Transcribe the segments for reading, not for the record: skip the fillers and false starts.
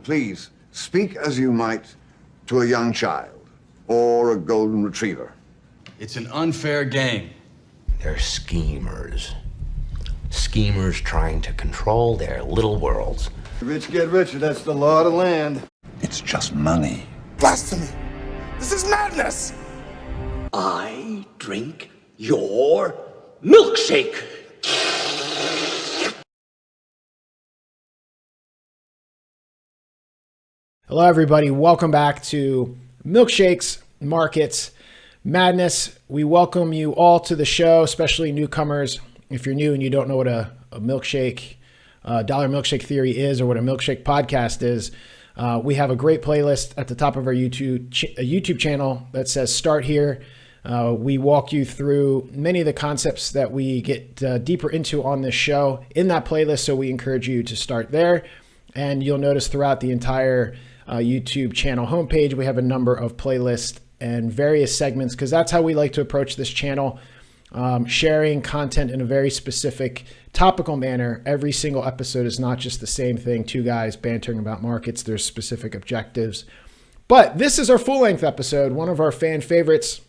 Please, speak as you might to a young child or a golden retriever. It's an unfair game. They're schemers. Schemers trying to control their little worlds. The rich get richer, that's the law of the land. It's just money. Blasphemy! This is madness! I drink your milkshake. Hello, everybody. Welcome back to Milkshakes Markets Madness. We welcome you all to the show, especially newcomers. If you're new and you don't know what a milkshake, dollar milkshake theory is, or what a milkshake podcast is, we have a great playlist at the top of our YouTube channel that says "Start Here." We walk you through many of the concepts that we get deeper into on this show in that playlist, so we encourage you to start there. And you'll notice throughout the entire YouTube channel homepage, we have a number of playlists and various segments, because that's how we like to approach this channel, sharing content in a very specific topical manner. Every single episode is not just the same thing, two guys bantering about markets. There's specific objectives. But this is our full-length episode, one of our fan favorites,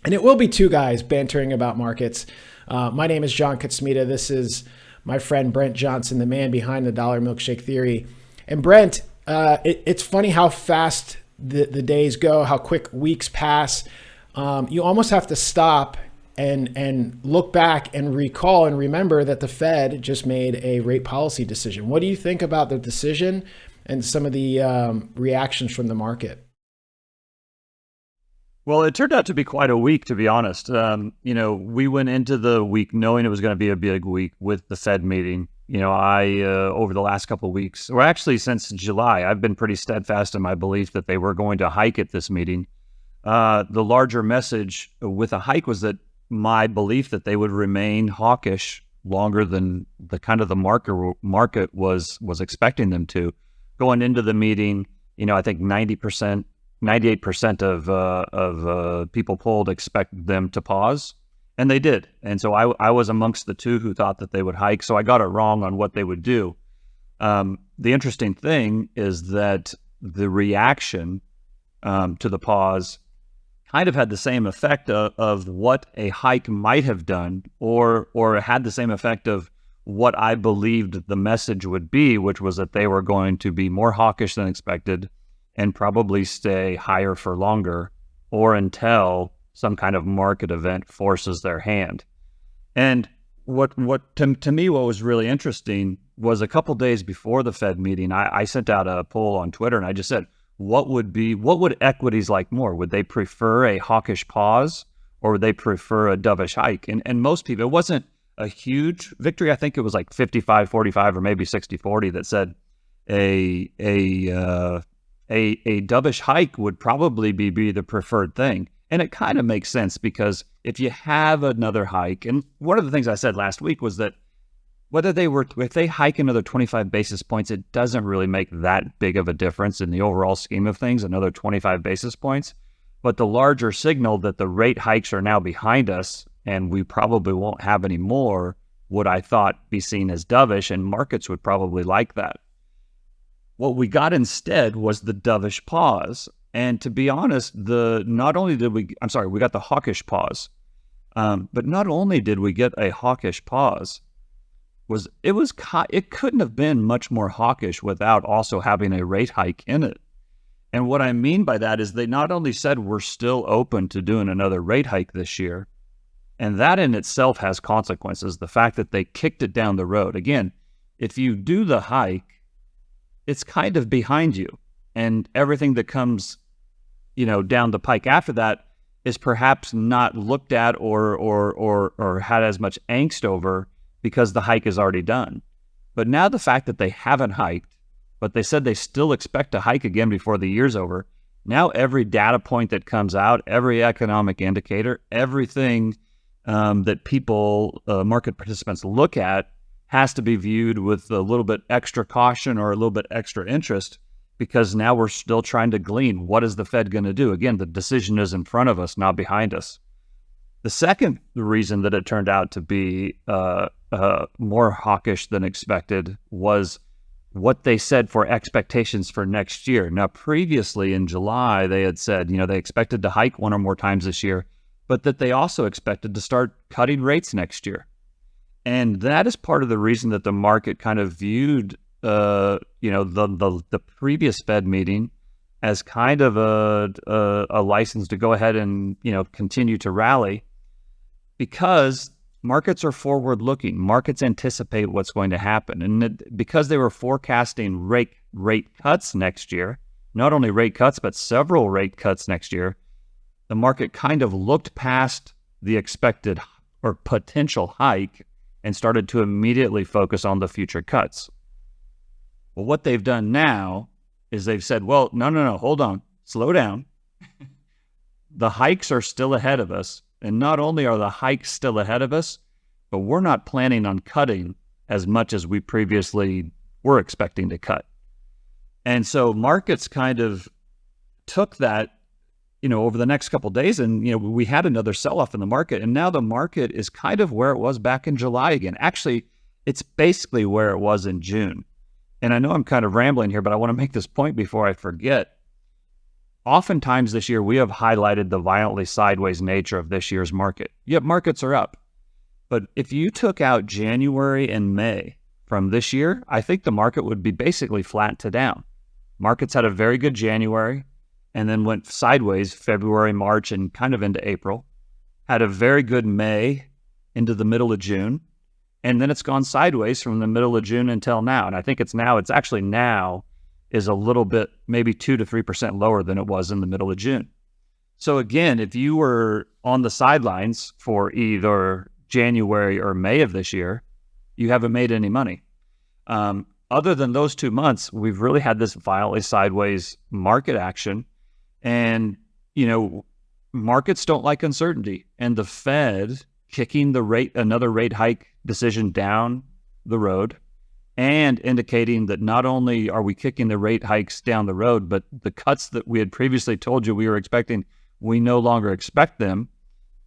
and it will be two guys bantering about markets. My name is Jon Katsmita. This is my friend Brent Johnson, the man behind the dollar milkshake theory. And Brent, it's funny how fast the days go, how quick weeks pass. You almost have to stop and look back and recall and remember that the Fed just made a rate policy decision. What do you think about the decision and some of the reactions from the market? Well, it turned out to be quite a week, to be honest. We went into the week knowing it was going to be a big week with the Fed meeting. Over the last couple of weeks, or actually since July, I've been pretty steadfast in my belief that they were going to hike at this meeting. The larger message with a hike was that my belief that they would remain hawkish longer than the market was expecting them to. Going into the meeting, I think 98% of people polled expect them to pause. And they did. And so I was amongst the two who thought that they would hike. So I got it wrong on what they would do. The interesting thing is that the reaction to the pause kind of had the same effect of what a hike might have done, or had the same effect of what I believed the message would be, which was that they were going to be more hawkish than expected and probably stay higher for longer, or until some kind of market event forces their hand. And what to me, what was really interesting was a couple days before the Fed meeting, I sent out a poll on Twitter, and I just said, what would equities like more? Would they prefer a hawkish pause, or would they prefer a dovish hike? And most people, it wasn't a huge victory. I think it was like 55-45 or maybe 60-40 that said a dovish hike would probably be the preferred thing. And it kind of makes sense, because if you have another hike, and one of the things I said last week was that if they hike another 25 basis points, it doesn't really make that big of a difference in the overall scheme of things, another 25 basis points. But the larger signal that the rate hikes are now behind us, and we probably won't have any more, would, I thought, be seen as dovish, and markets would probably like that. What we got instead was the dovish pause. And to be honest, we got the hawkish pause. But not only did we get a hawkish pause, it couldn't have been much more hawkish without also having a rate hike in it. And what I mean by that is they not only said we're still open to doing another rate hike this year, and that in itself has consequences. The fact that they kicked it down the road. Again, if you do the hike, it's kind of behind you, and everything that comes down the pike after that is perhaps not looked at or had as much angst over, because the hike is already done. But now the fact that they haven't hiked, but they said they still expect to hike again before the year's over, now every data point that comes out, every economic indicator, everything that market participants look at, has to be viewed with a little bit extra caution or a little bit extra interest, because now we're still trying to glean, what is the Fed going to do? Again, the decision is in front of us, not behind us. The second reason that it turned out to be more hawkish than expected was what they said for expectations for next year. Now, previously in July, they had said, they expected to hike one or more times this year, but that they also expected to start cutting rates next year. And that is part of the reason that the market kind of viewed, the previous Fed meeting as kind of a license to go ahead and, continue to rally, because markets are forward-looking. Markets anticipate what's going to happen. And because they were forecasting rate cuts next year, not only rate cuts, but several rate cuts next year, the market kind of looked past the expected or potential hike and started to immediately focus on the future cuts. Well, what they've done now is they've said, well, no, hold on, slow down. The hikes are still ahead of us. And not only are the hikes still ahead of us, but we're not planning on cutting as much as we previously were expecting to cut. And so markets kind of took that, over the next couple of days, and, we had another sell-off in the market. And now the market is kind of where it was back in July again. Actually, it's basically where it was in June. And I know I'm kind of rambling here, but I want to make this point before I forget. Oftentimes this year, we have highlighted the violently sideways nature of this year's market. Yet markets are up. But if you took out January and May from this year, I think the market would be basically flat to down. Markets had a very good January and then went sideways February, March, and kind of into April. Had a very good May into the middle of June. And then it's gone sideways from the middle of June until now. And I think it's actually now is a little bit, maybe 2 to 3% lower than it was in the middle of June. So again, if you were on the sidelines for either January or May of this year, you haven't made any money. Other than those 2 months, we've really had this violently sideways market action. And, markets don't like uncertainty. And the Fed kicking another rate hike decision down the road, and indicating that not only are we kicking the rate hikes down the road, but the cuts that we had previously told you we were expecting, we no longer expect them,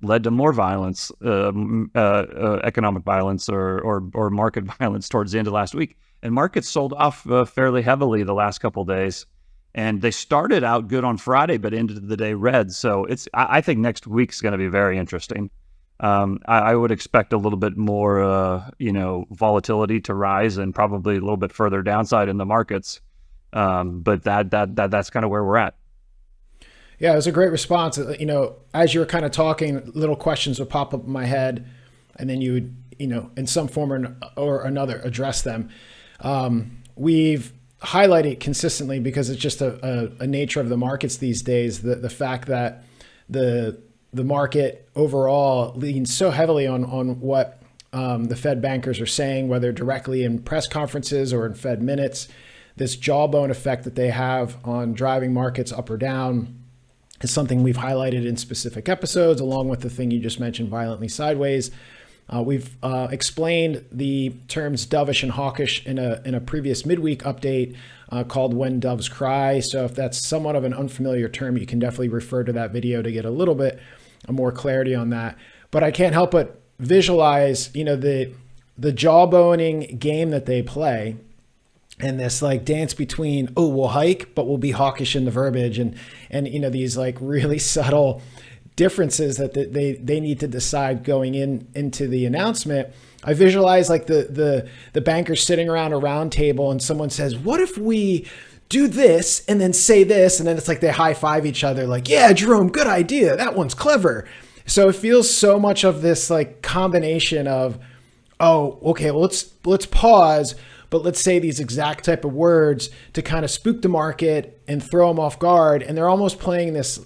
led to more violence, economic violence or market violence towards the end of last week. And markets sold off fairly heavily the last couple of days. And they started out good on Friday, but ended the day red. So I think next week's going to be very interesting. I would expect a little bit more, volatility to rise, and probably a little bit further downside in the markets. But that's kind of where we're at. Yeah, it was a great response. As you were kind of talking, little questions would pop up in my head, and then you would, in some form or another, address them. We've highlighted consistently, because it's just a nature of the markets these days, the fact that the market overall leans so heavily on what the Fed bankers are saying, whether directly in press conferences or in Fed minutes. This jawbone effect that they have on driving markets up or down is something we've highlighted in specific episodes, along with the thing you just mentioned, violently sideways. We've explained the terms dovish and hawkish in a previous midweek update called When Doves Cry. So if that's somewhat of an unfamiliar term, you can definitely refer to that video to get a little bit more clarity on that. But I can't help but visualize, the jawboning game that they play, and this dance between, we'll hike, but we'll be hawkish in the verbiage, and these really subtle differences that they need to decide going into the announcement. I visualize the bankers sitting around a round table, and someone says, what if we do this and then say this? And then it's they high five each other, yeah, Jerome, good idea. That one's clever. So it feels so much of this combination of, okay, well, let's pause, but let's say these exact type of words to kind of spook the market and throw them off guard. And they're almost playing this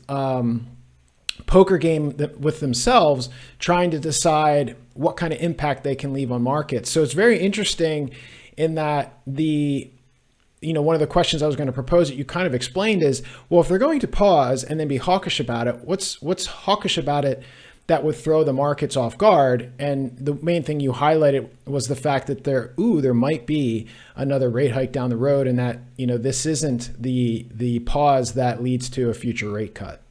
poker game with themselves, trying to decide what kind of impact they can leave on markets. So it's very interesting in that one of the questions I was going to propose that you kind of explained is, well, if they're going to pause and then be hawkish about it, what's hawkish about it that would throw the markets off guard? And the main thing you highlighted was the fact that there might be another rate hike down the road, and that, this isn't the pause that leads to a future rate cut.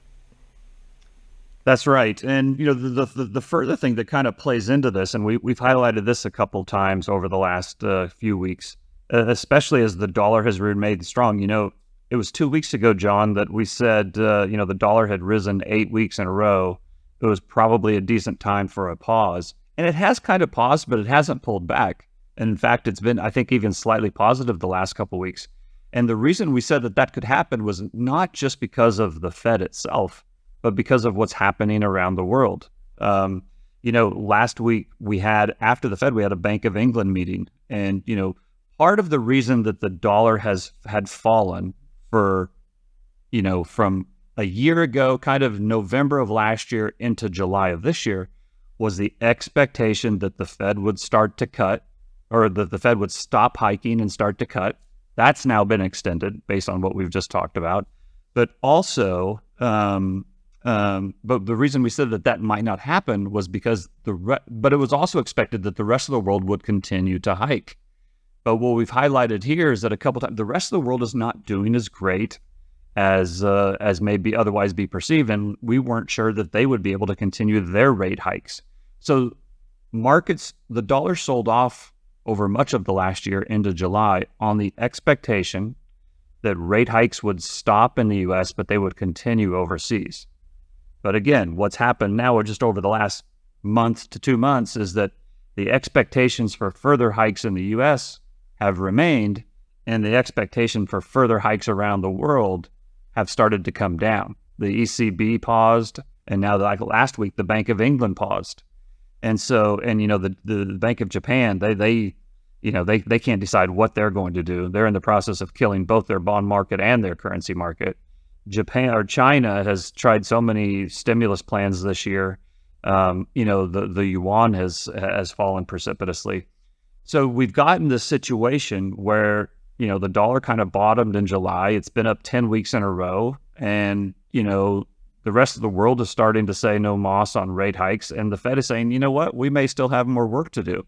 That's right. And, the further thing that kind of plays into this, and we've highlighted this a couple times over the last few weeks, especially as the dollar has remained strong. It was 2 weeks ago, John, that we said, the dollar had risen 8 weeks in a row. It was probably a decent time for a pause. And it has kind of paused, but it hasn't pulled back. And in fact, it's been, I think, even slightly positive the last couple of weeks. And the reason we said that that could happen was not just because of the Fed itself, but because of what's happening around the world. Last week after the Fed, we had a Bank of England meeting. And, part of the reason that the dollar had fallen from a year ago, kind of November of last year into July of this year, was the expectation that the Fed would start to cut, or that the Fed would stop hiking and start to cut. That's now been extended based on what we've just talked about. But also, but the reason we said that might not happen was because but it was also expected that the rest of the world would continue to hike. But what we've highlighted here is that a couple times the rest of the world is not doing as great as maybe otherwise be perceived, and we weren't sure that they would be able to continue their rate hikes. So markets, the dollar sold off over much of the last year into July on the expectation that rate hikes would stop in the U.S., but they would continue overseas. But again, what's happened now, or just over the last month to 2 months, is that the expectations for further hikes in the U.S. have remained, and the expectation for further hikes around the world have started to come down. The ECB paused, and now, like last week, the Bank of England paused. And so, the Bank of Japan, they can't decide what they're going to do. They're in the process of killing both their bond market and their currency market. China has tried so many stimulus plans this year. The yuan has fallen precipitously. So we've gotten this situation where, the dollar kind of bottomed in July. It's been up 10 weeks in a row. And, the rest of the world is starting to say no moss on rate hikes. And the Fed is saying, you know what, we may still have more work to do.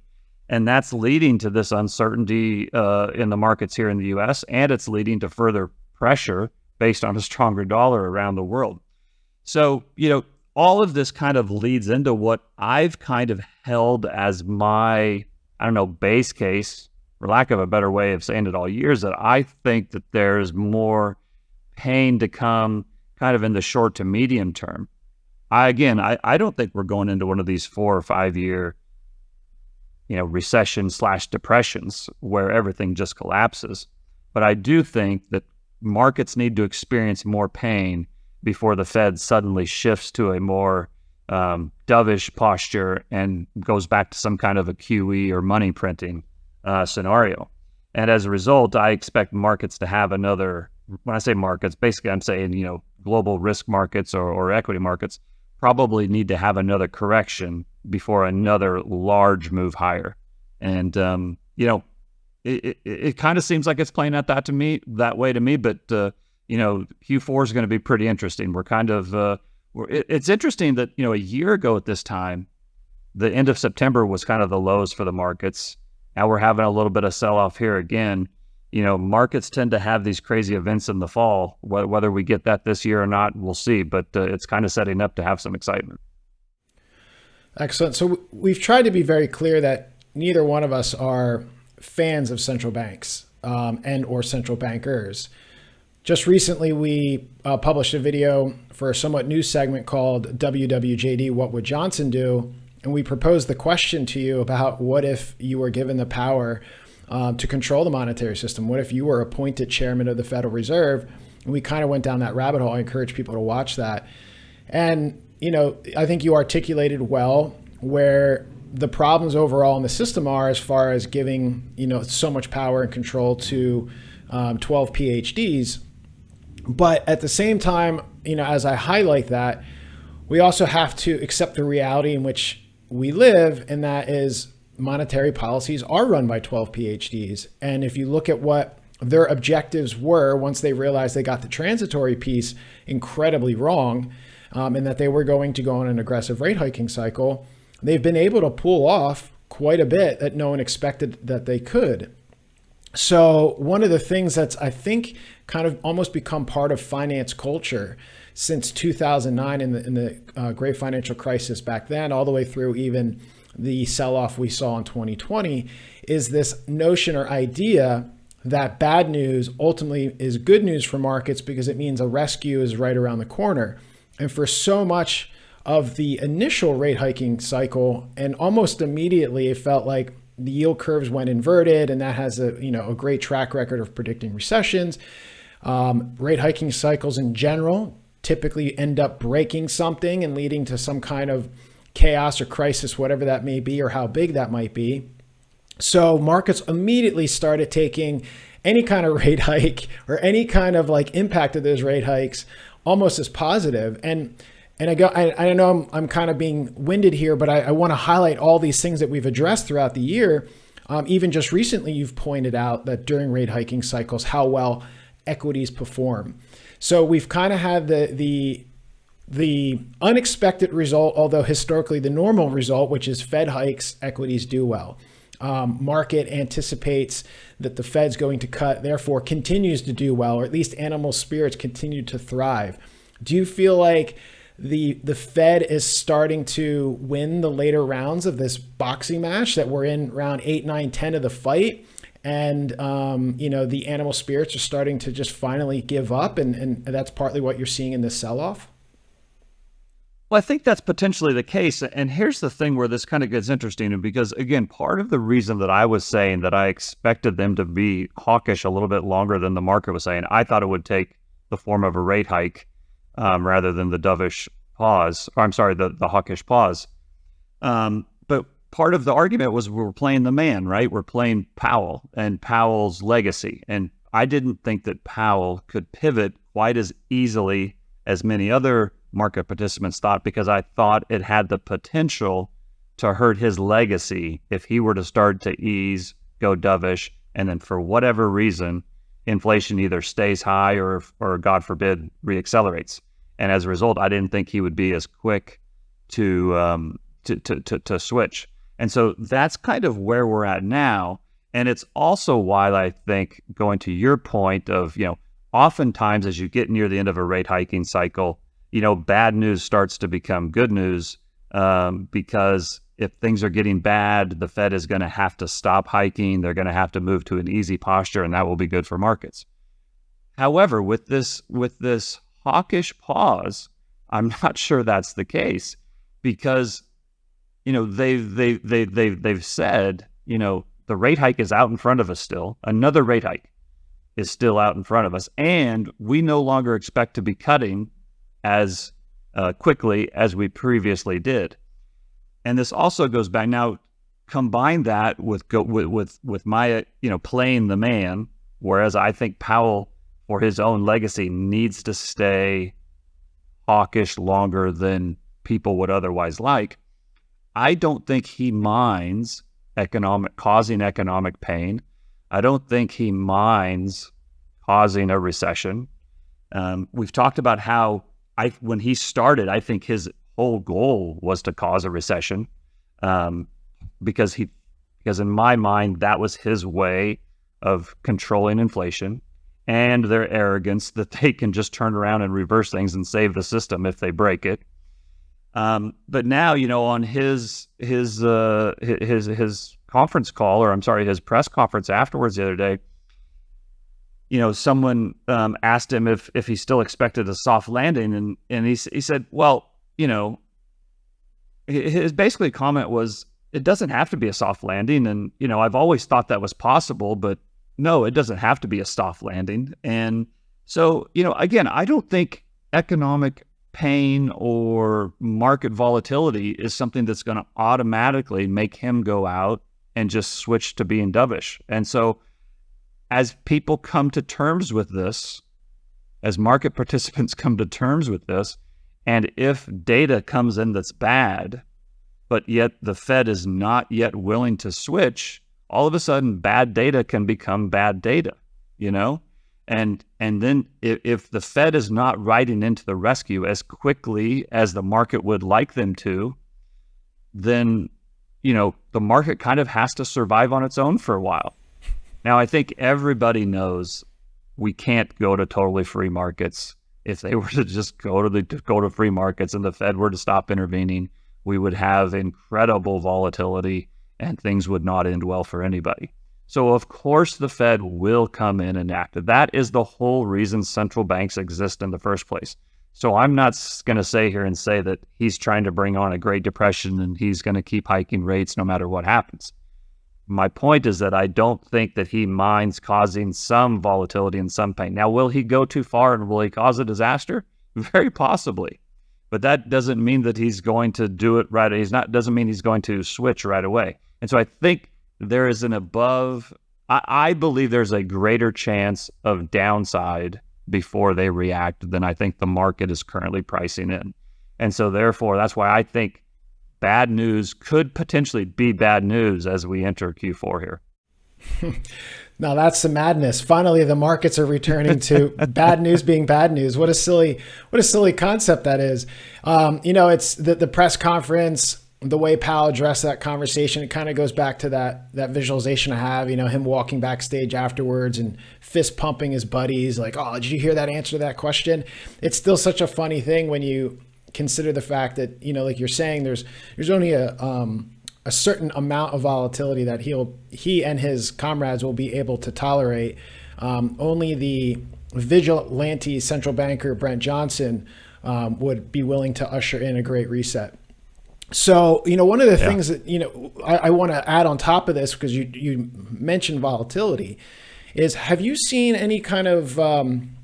And that's leading to this uncertainty in the markets here in the U.S. And it's leading to further pressure based on a stronger dollar around the world. So, all of this kind of leads into what I've kind of held as my, base case, for lack of a better way of saying it all years, that I think that there's more pain to come kind of in the short to medium term. I don't think we're going into one of these 4 or 5 year, recession/depressions where everything just collapses. But I do think that markets need to experience more pain before the Fed suddenly shifts to a more dovish posture and goes back to some kind of a QE or money printing scenario. And as a result, I expect markets to have another, when I say markets, basically I'm saying, global risk markets or equity markets probably need to have another correction before another large move higher. And, it kind of seems like it's playing out that way to me, but, Q4 is going to be pretty interesting. We're kind of, it's interesting that, a year ago at this time, the end of September was kind of the lows for the markets. Now we're having a little bit of sell-off here again. Markets tend to have these crazy events in the fall. Whether we get that this year or not, we'll see. But it's kind of setting up to have some excitement. Excellent. So we've tried to be very clear that neither one of us are fans of central banks and or central bankers. Just recently, we published a video for a somewhat new segment called WWJD, What Would Johnson Do? And we proposed the question to you about what if you were given the power to control the monetary system? What if you were appointed chairman of the Federal Reserve? And we kind of went down that rabbit hole. I encourage people to watch that. And, I think you articulated well where the problems overall in the system are as far as giving, so much power and control to 12 PhDs. But at the same time, as I highlight that, we also have to accept the reality in which we live, and that is monetary policies are run by 12 PhDs. And if you look at what their objectives were once they realized they got the transitory piece incredibly wrong, and that they were going to go on an aggressive rate hiking cycle, they've been able to pull off quite a bit that no one expected that they could. So one of the things that's, I think, kind of almost become part of finance culture since 2009 in the great financial crisis back then, all the way through even the sell-off we saw in 2020 is this notion or idea that bad news ultimately is good news for markets because it means a rescue is right around the corner. And for so much of the initial rate hiking cycle, and almost immediately it felt like the yield curves went inverted, and that has a great track record of predicting recessions. Rate hiking cycles in general typically end up breaking something and leading to some kind of chaos or crisis, whatever that may be or how big that might be. So markets immediately started taking any kind of rate hike or any kind of like impact of those rate hikes almost as positive. And I know I'm kind of being winded here, but I want to highlight all these things that we've addressed throughout the year. Even just recently, you've pointed out that during rate hiking cycles, how well equities perform. So we've kind of had the unexpected result, although historically the normal result, which is Fed hikes, equities do well. Market anticipates that the Fed's going to cut, therefore continues to do well, or at least animal spirits continue to thrive. Do you feel like the Fed is starting to win the later rounds of this boxing match, that we're in round 8, 9, 10 of the fight, and the animal spirits are starting to just finally give up, and that's partly what you're seeing in this sell-off? Well, I think that's potentially the case. And here's the thing where this kind of gets interesting, because again, part of the reason that I was saying that I expected them to be hawkish a little bit longer than the market was saying, I thought it would take the form of a rate hike rather than the dovish pause, or I'm sorry, the hawkish pause. But part of the argument was we're playing the man, right? We're playing Powell and Powell's legacy. And I didn't think that Powell could pivot quite as easily as many other market participants thought, because I thought it had the potential to hurt his legacy if he were to start to ease, go dovish, and then for whatever reason, inflation either stays high or God forbid, reaccelerates. And as a result, I didn't think he would be as quick to switch. And so that's kind of where we're at now. And it's also why I think, going to your point of, oftentimes as you get near the end of a rate hiking cycle, bad news starts to become good news, because if things are getting bad, the Fed is going to have to stop hiking. They're going to have to move to an easy posture, and that will be good for markets. However, with this hawkish pause, I'm not sure that's the case, because they've said the rate hike is out in front of us still. Another rate hike is still out in front of us, and we no longer expect to be cutting as quickly as we previously did. And this also goes back, now combine that with my playing the man, whereas I think Powell, for his own legacy, needs to stay hawkish longer than people would otherwise like. I don't think he minds causing economic pain. I don't think he minds causing a recession. We've talked about how when he started, I think his whole goal was to cause a recession, because in my mind, that was his way of controlling inflation and their arrogance that they can just turn around and reverse things and save the system if they break it. But now, on his conference call, or I'm sorry, his press conference afterwards the other day, someone asked him if he still expected a soft landing, and he said, well, his basically comment was, it doesn't have to be a soft landing, and I've always thought that was possible, but no, it doesn't have to be a soft landing. And so, again, I don't think economic pain or market volatility is something that's going to automatically make him go out and just switch to being dovish. And so as people come to terms with this, as market participants come to terms with this, and if data comes in that's bad, but yet the Fed is not yet willing to switch, all of a sudden bad data can become bad data, And then if the Fed is not riding into the rescue as quickly as the market would like them to, then, the market kind of has to survive on its own for a while. Now, I think everybody knows we can't go to totally free markets. If they were to just go to free markets and the Fed were to stop intervening, we would have incredible volatility and things would not end well for anybody. So of course the Fed will come in and act. That is the whole reason central banks exist in the first place. So I'm not going to say here and say that he's trying to bring on a Great Depression and he's going to keep hiking rates no matter what happens. My point is that I don't think that he minds causing some volatility and some pain. Now, will he go too far and will he cause a disaster? Very possibly. But that doesn't mean that he's going to do it right. Doesn't mean he's going to switch right away. And so I think there is I believe there's a greater chance of downside before they react than I think the market is currently pricing in. And so therefore, that's why I think bad news could potentially be bad news as we enter Q4 here. Now that's the madness. Finally, the markets are returning to bad news being bad news. What a silly concept that is. It's the press conference, the way Powell addressed that conversation. It kind of goes back to that visualization I have, him walking backstage afterwards and fist pumping his buddies like, oh, did you hear that answer to that question? It's still such a funny thing when you consider the fact that, like you're saying, there's only a certain amount of volatility that he and his comrades will be able to tolerate. Only the vigilante central banker Brent Johnson would be willing to usher in a great reset. So, one of the things that, I want to add on top of this, because you mentioned volatility, is have you seen any kind of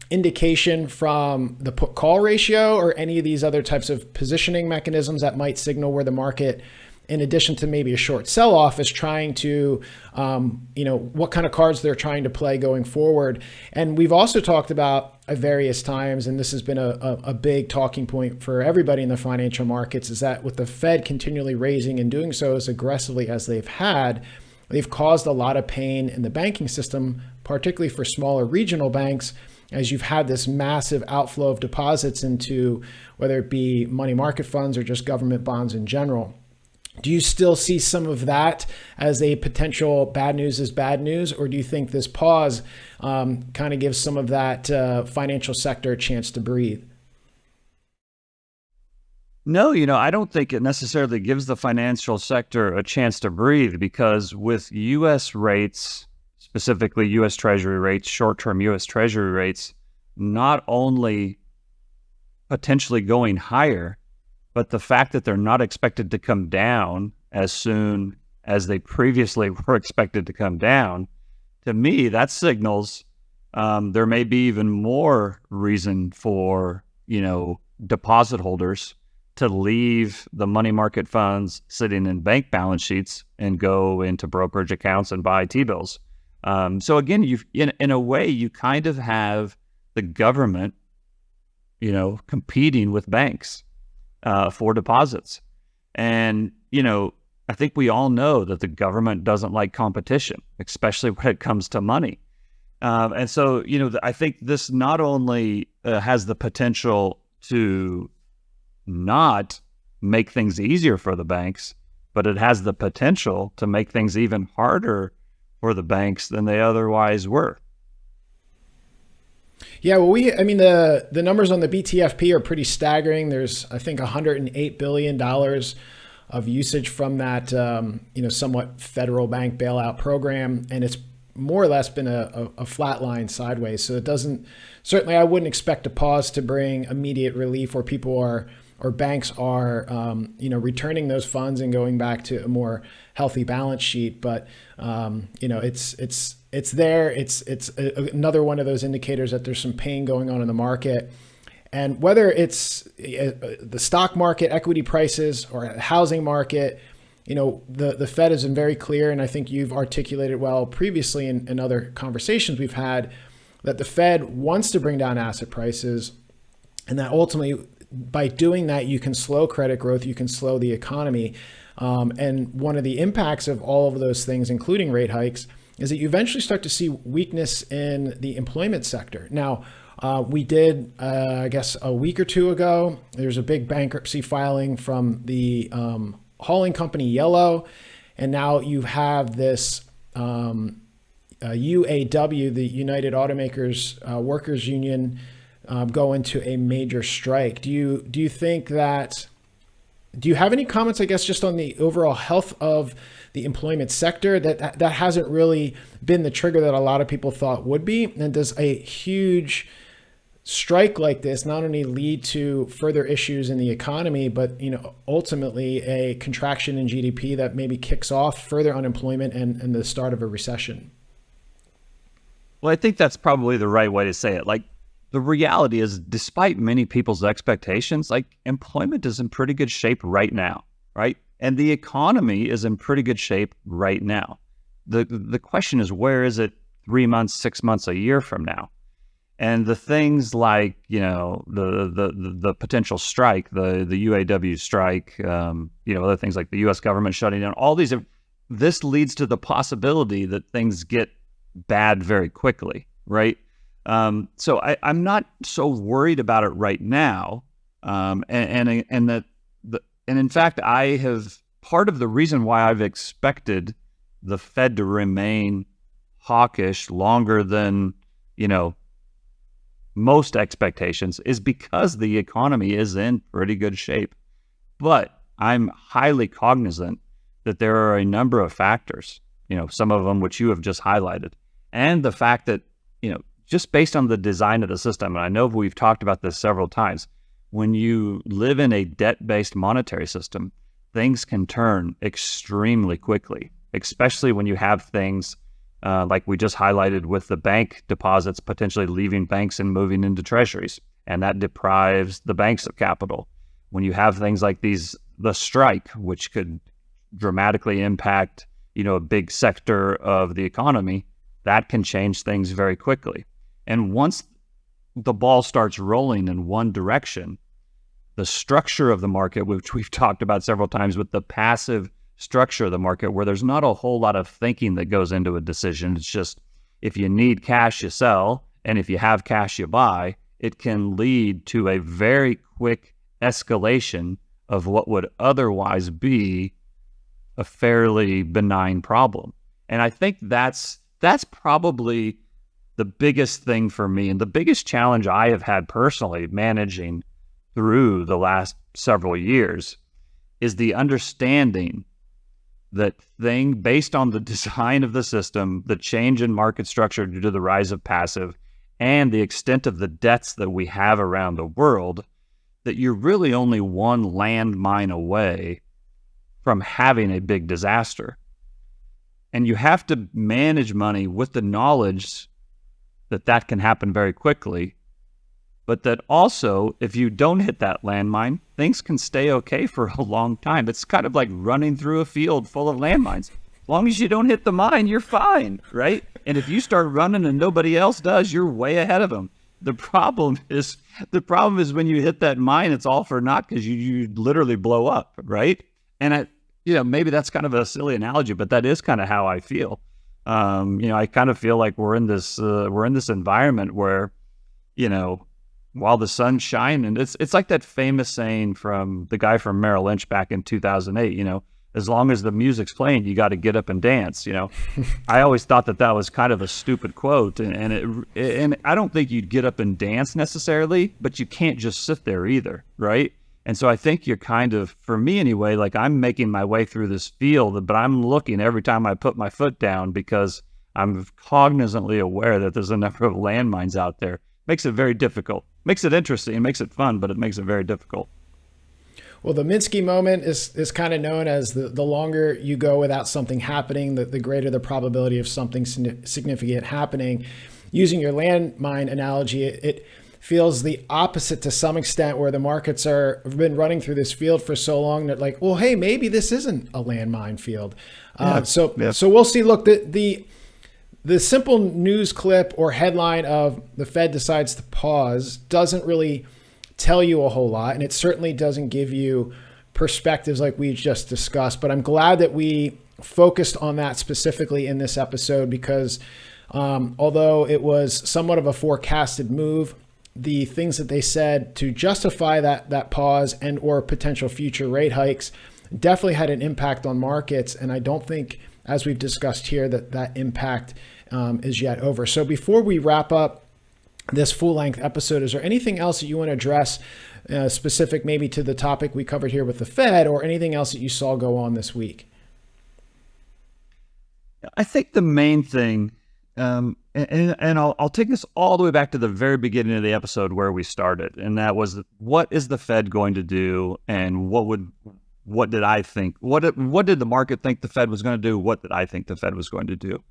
indication from the put call ratio or any of these other types of positioning mechanisms that might signal where the market, in addition to maybe a short sell-off, is trying to, what kind of cards they're trying to play going forward? And we've also talked about at various times, and this has been a big talking point for everybody in the financial markets, is that with the Fed continually raising and doing so as aggressively as they've had, they've caused a lot of pain in the banking system, particularly for smaller regional banks, as you've had this massive outflow of deposits into whether it be money market funds or just government bonds in general. Do you still see some of that as a potential bad news is bad news, or do you think this pause kind of gives some of that financial sector a chance to breathe? No, I don't think it necessarily gives the financial sector a chance to breathe, because with U.S. rates, specifically U.S. Treasury rates, short-term U.S. Treasury rates, not only potentially going higher, but the fact that they're not expected to come down as soon as they previously were expected to come down, to me, that signals there may be even more reason for, deposit holders to leave the money market funds sitting in bank balance sheets and go into brokerage accounts and buy T-bills. So again, in a way, you kind of have the government, competing with banks for deposits. And, I think we all know that the government doesn't like competition, especially when it comes to money. And so, I think this not only has the potential to not make things easier for the banks, but it has the potential to make things even harder for the banks than they otherwise were. Yeah, well, the numbers on the BTFP are pretty staggering. There's, I think, $108 billion of usage from that, somewhat federal bank bailout program, and it's more or less been a flat line sideways. So it doesn't, certainly I wouldn't expect a pause to bring immediate relief where people are, or banks are, returning those funds and going back to a more healthy balance sheet. But, it's there. It's another one of those indicators that there's some pain going on in the market. And whether it's the stock market, equity prices, or the housing market, the Fed has been very clear, and I think you've articulated well previously in other conversations we've had, that the Fed wants to bring down asset prices, and that ultimately by doing that, you can slow credit growth, you can slow the economy. And one of the impacts of all of those things, including rate hikes, is that you eventually start to see weakness in the employment sector. Now, we did, I guess, a week or two ago, there's a big bankruptcy filing from the hauling company Yellow. And now you have this UAW, the United Automakers Workers Union, go into a major strike. Do you think that Do you have any comments, I guess, just on the overall health of the employment sector? That hasn't really been the trigger that a lot of people thought would be. And does a huge strike like this not only lead to further issues in the economy, but ultimately a contraction in GDP that maybe kicks off further unemployment and the start of a recession? Well, I think that's probably the right way to say it. Like, the reality is, despite many people's expectations, like, employment is in pretty good shape right now, right? And the economy is in pretty good shape right now. The question is, where is it 3 months, 6 months, a year from now? And the things like, the potential strike, the UAW strike, other things like the U.S. government shutting down, all these, this leads to the possibility that things get bad very quickly, right? So I'm not so worried about it right now. And in fact, part of the reason why I've expected the Fed to remain hawkish longer than, most expectations is because the economy is in pretty good shape. But I'm highly cognizant that there are a number of factors, some of them which you have just highlighted, and the fact that, just based on the design of the system, and I know we've talked about this several times, when you live in a debt-based monetary system, things can turn extremely quickly, especially when you have things like we just highlighted with the bank deposits potentially leaving banks and moving into treasuries, and that deprives the banks of capital. When you have things like the strike, which could dramatically impact, a big sector of the economy, that can change things very quickly. And once the ball starts rolling in one direction, the structure of the market, which we've talked about several times with the passive structure of the market, where there's not a whole lot of thinking that goes into a decision. It's just, if you need cash, you sell, and if you have cash, you buy. It can lead to a very quick escalation of what would otherwise be a fairly benign problem. And I think that's probably the biggest thing for me, and the biggest challenge I have had personally managing through the last several years, is the understanding that based on the design of the system, the change in market structure due to the rise of passive, and the extent of the debts that we have around the world, that you're really only one landmine away from having a big disaster. And you have to manage money with the knowledge that can happen very quickly, but that also, if you don't hit that landmine, things can stay okay for a long time. It's kind of like running through a field full of landmines. As long as you don't hit the mine, you're fine, right? And if you start running and nobody else does, you're way ahead of them. The problem is when you hit that mine, it's all for naught, because you literally blow up, right? And maybe that's kind of a silly analogy, but that is kind of how I feel. I kind of feel like we're in this environment where, while the sun's shining, it's like that famous saying from the guy from Merrill Lynch back in 2008, as long as the music's playing, you got to get up and dance, I always thought that was kind of a stupid quote, and I don't think you'd get up and dance necessarily, but you can't just sit there either, right? And so I think you're kind of, for me anyway, like, I'm making my way through this field, but I'm looking every time I put my foot down, because I'm cognizantly aware that there's a number of landmines out there. Makes it very difficult. Makes it interesting, it makes it fun, but it makes it very difficult. Well, the Minsky moment is kind of known as the longer you go without something happening, the greater the probability of something significant happening. Using your landmine analogy, it feels the opposite to some extent, where the markets have been running through this field for so long that, like, well, hey, maybe this isn't a landmine field. So we'll see. Look, the simple news clip or headline of the Fed decides to pause doesn't really tell you a whole lot, and it certainly doesn't give you perspectives like we just discussed. But I'm glad that we focused on that specifically in this episode, because although it was somewhat of a forecasted move, the things that they said to justify that pause and or potential future rate hikes definitely had an impact on markets. And I don't think, as we've discussed here, that impact is yet over. So before we wrap up this full-length episode. Is there anything else that you want to address, specific maybe to the topic we covered here with the Fed, or anything else that you saw go on this week? I think the main thing, and I'll take this all the way back to the very beginning of the episode where we started, and that was, what is the Fed going to do, and what did I think? What did the market think the Fed was going to do? What did I think the Fed was going to do?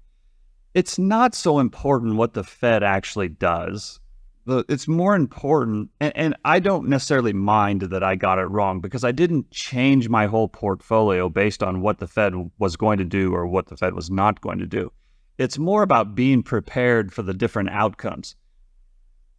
It's not so important what the Fed actually does. It's more important, and I don't necessarily mind that I got it wrong, because I didn't change my whole portfolio based on what the Fed was going to do or what the Fed was not going to do. It's more about being prepared for the different outcomes.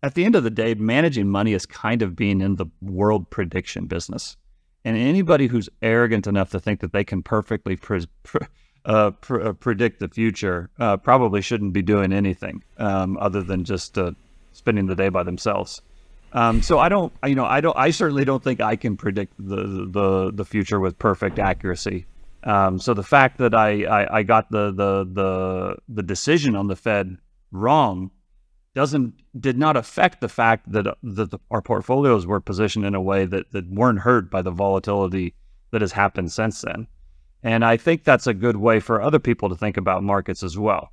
At the end of the day, managing money is kind of being in the world prediction business. And anybody who's arrogant enough to think that they can perfectly predict the future probably shouldn't be doing anything other than just spending the day by themselves. So I certainly don't think I can predict the future with perfect accuracy. So the fact that I got the decision on the Fed wrong did not affect the fact that our portfolios were positioned in a way that weren't hurt by the volatility that has happened since then. And I think that's a good way for other people to think about markets as well.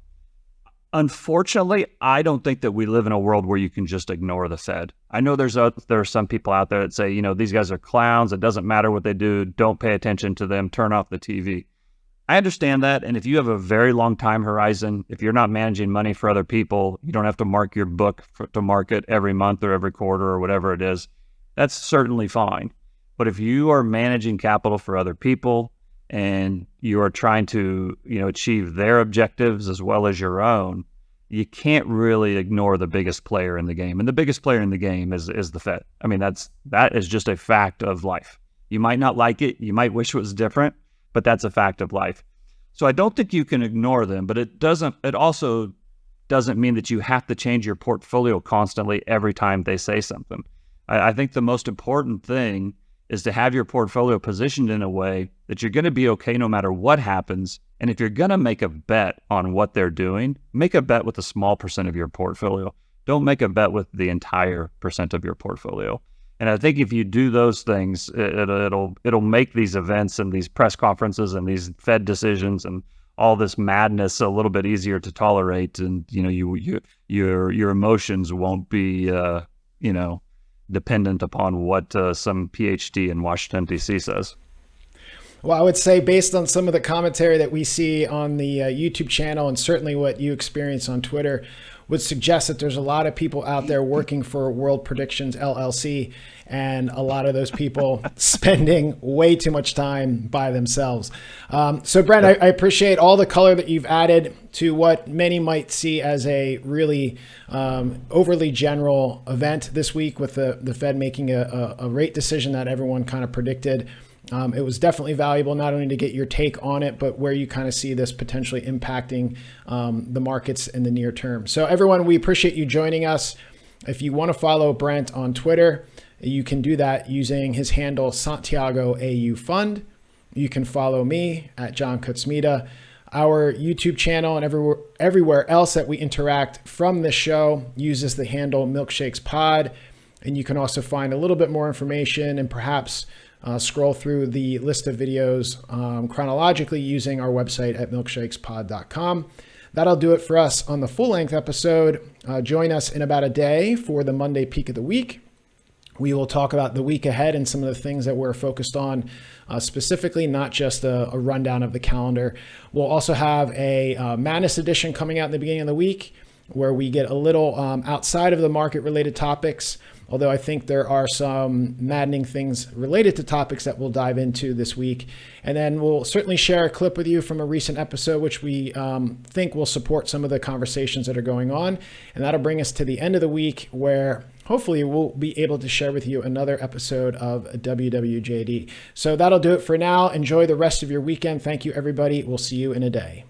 Unfortunately, I don't think that we live in a world where you can just ignore the Fed. I know there are some people out there that say, these guys are clowns. It doesn't matter what they do. Don't pay attention to them. Turn off the TV. I understand that. And if you have a very long time horizon, if you're not managing money for other people, you don't have to mark your book to market every month or every quarter or whatever it is. That's certainly fine. But if you are managing capital for other people and you are trying to, achieve their objectives as well as your own, you can't really ignore the biggest player in the game. And the biggest player in the game is the Fed. I mean, that is just a fact of life. You might not like it. You might wish it was different, but that's a fact of life. So I don't think you can ignore them, but it also doesn't mean that you have to change your portfolio constantly every time they say something. I think the most important thing is to have your portfolio positioned in a way that you're going to be okay no matter what happens. And if you're going to make a bet on what they're doing, make a bet with a small percent of your portfolio. Don't make a bet with the entire percent of your portfolio. And I think if you do those things, it'll make these events and these press conferences and these Fed decisions and all this madness a little bit easier to tolerate. And your emotions won't be dependent upon what some PhD in Washington, D.C. says. Well, I would say based on some of the commentary that we see on the YouTube channel, and certainly what you experience on Twitter, would suggest that there's a lot of people out there working for World Predictions LLC, and a lot of those people spending way too much time by themselves. So Brent, I appreciate all the color that you've added to what many might see as a really overly general event this week with the Fed making a rate decision that everyone kind of predicted. It was definitely valuable not only to get your take on it, but where you kind of see this potentially impacting the markets in the near term. So everyone, we appreciate you joining us. If you want to follow Brent on Twitter, you can do that using his handle Santiago AU Fund. You can follow me at Jon Kutsmita. Our YouTube channel and everywhere else that we interact from this show uses the handle Milkshakes Pod. And you can also find a little bit more information and perhaps scroll through the list of videos chronologically using our website at milkshakespod.com. That'll do it for us on the full-length episode. Join us in about a day for the Monday Peak of the Week. We will talk about the week ahead and some of the things that we're focused on specifically, not just a rundown of the calendar. We'll also have a Madness edition coming out in the beginning of the week where we get a little outside of the market-related topics, although I think there are some maddening things related to topics that we'll dive into this week. And then we'll certainly share a clip with you from a recent episode, which we think will support some of the conversations that are going on. And that'll bring us to the end of the week where hopefully we'll be able to share with you another episode of WWJD. So that'll do it for now. Enjoy the rest of your weekend. Thank you, everybody. We'll see you in a day.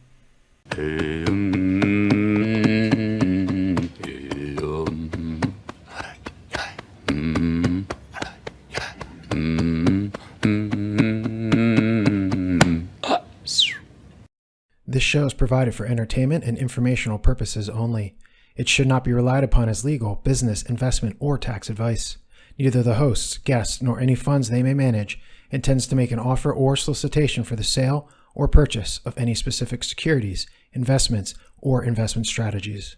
This show is provided for entertainment and informational purposes only. It should not be relied upon as legal, business, investment, or tax advice. Neither the hosts, guests, nor any funds they may manage intends to make an offer or solicitation for the sale or purchase of any specific securities, investments, or investment strategies.